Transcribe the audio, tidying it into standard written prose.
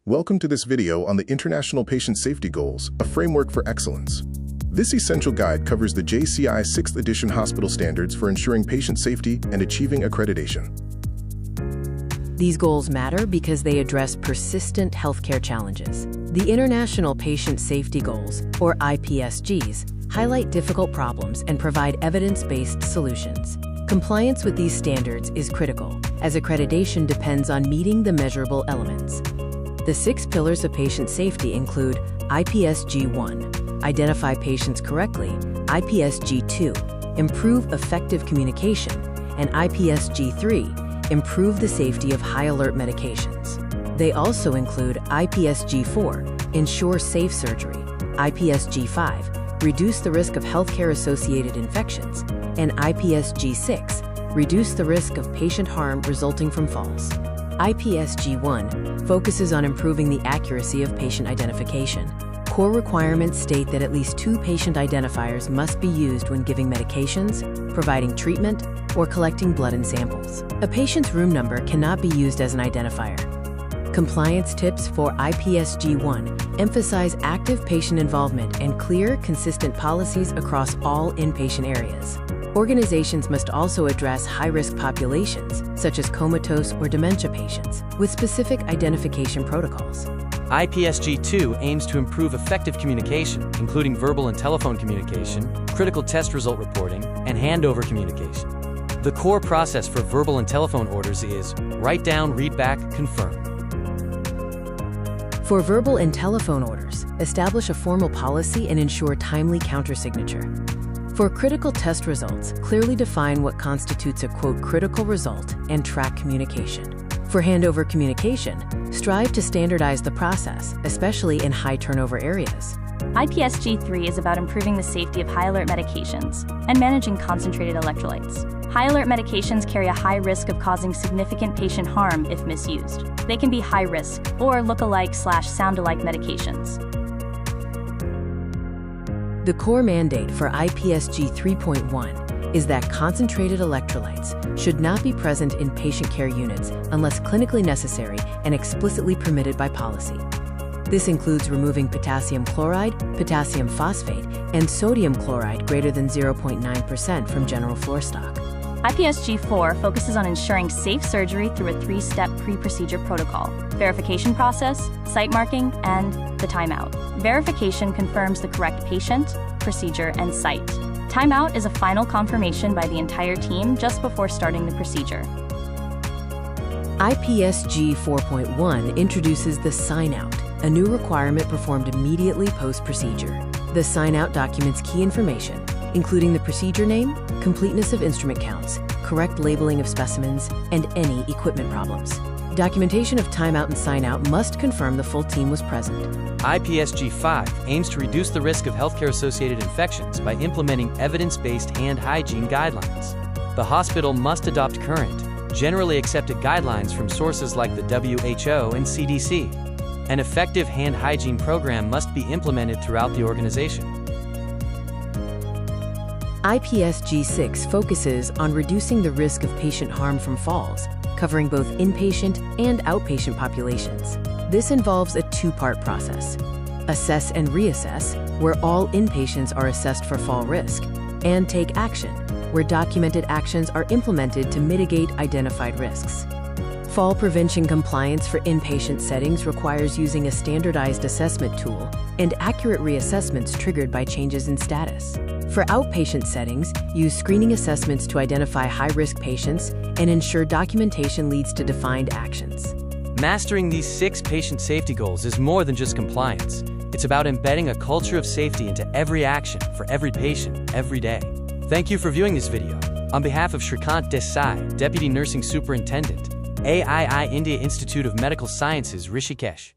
Welcome to this video on the International Patient Safety Goals, a framework for excellence. This essential guide covers the JCI 6th edition hospital standards for ensuring patient safety and achieving accreditation. These goals matter because they address persistent healthcare challenges. The International Patient Safety Goals, or IPSGs, highlight difficult problems and provide evidence-based solutions. Compliance with these standards is critical, as accreditation depends on meeting the measurable elements. The 6 pillars of patient safety include IPSG 1, identify patients correctly, IPSG 2, improve effective communication, and IPSG 3, improve the safety of high-alert medications. They also include IPSG 4, ensure safe surgery, IPSG 5, reduce the risk of healthcare-associated infections, and IPSG 6, reduce the risk of patient harm resulting from falls. IPSG 1 focuses on improving the accuracy of patient identification. Core requirements state that at least 2 patient identifiers must be used when giving medications, providing treatment, or collecting blood and samples. A patient's room number cannot be used as an identifier. Compliance tips for IPSG 1 emphasize active patient involvement and clear, consistent policies across all inpatient areas. Organizations must also address high-risk populations, such as comatose or dementia patients, with specific identification protocols. IPSG 2 aims to improve effective communication, including verbal and telephone communication, critical test result reporting, and handover communication. The core process for verbal and telephone orders is write down, read back, confirm. For verbal and telephone orders, establish a formal policy and ensure timely countersignature. For critical test results, clearly define what constitutes a, quote, critical result and track communication. For handover communication, strive to standardize the process, especially in high turnover areas. IPSG 3 is about improving the safety of high-alert medications and managing concentrated electrolytes. High-alert medications carry a high risk of causing significant patient harm if misused. They can be high-risk or look-alike/sound-alike medications. The core mandate for IPSG 3.1 is that concentrated electrolytes should not be present in patient care units unless clinically necessary and explicitly permitted by policy. This includes removing potassium chloride, potassium phosphate, and sodium chloride greater than 0.9% from general floor stock. IPSG 4 focuses on ensuring safe surgery through a 3-step pre-procedure protocol: verification process, site marking, and the timeout. Verification confirms the correct patient, procedure, and site. Timeout is a final confirmation by the entire team just before starting the procedure. IPSG 4.1 introduces the sign-out, a new requirement performed immediately post-procedure. The sign-out documents key information, including the procedure name, completeness of instrument counts, correct labeling of specimens, and any equipment problems. Documentation of timeout and sign-out must confirm the full team was present. IPSG 5 aims to reduce the risk of healthcare-associated infections by implementing evidence-based hand hygiene guidelines. The hospital must adopt current, generally accepted guidelines from sources like the WHO and CDC. An effective hand hygiene program must be implemented throughout the organization. IPSG 6 focuses on reducing the risk of patient harm from falls, covering both inpatient and outpatient populations. This involves a 2-part process: assess and reassess, where all inpatients are assessed for fall risk, and take action, where documented actions are implemented to mitigate identified risks. Fall prevention compliance for inpatient settings requires using a standardized assessment tool and accurate reassessments triggered by changes in status. For outpatient settings, use screening assessments to identify high-risk patients and ensure documentation leads to defined actions. Mastering these 6 patient safety goals is more than just compliance. It's about embedding a culture of safety into every action for every patient, every day. Thank you for viewing this video. On behalf of Shrikant Desai, Deputy Nursing Superintendent, AII India Institute of Medical Sciences, Rishikesh.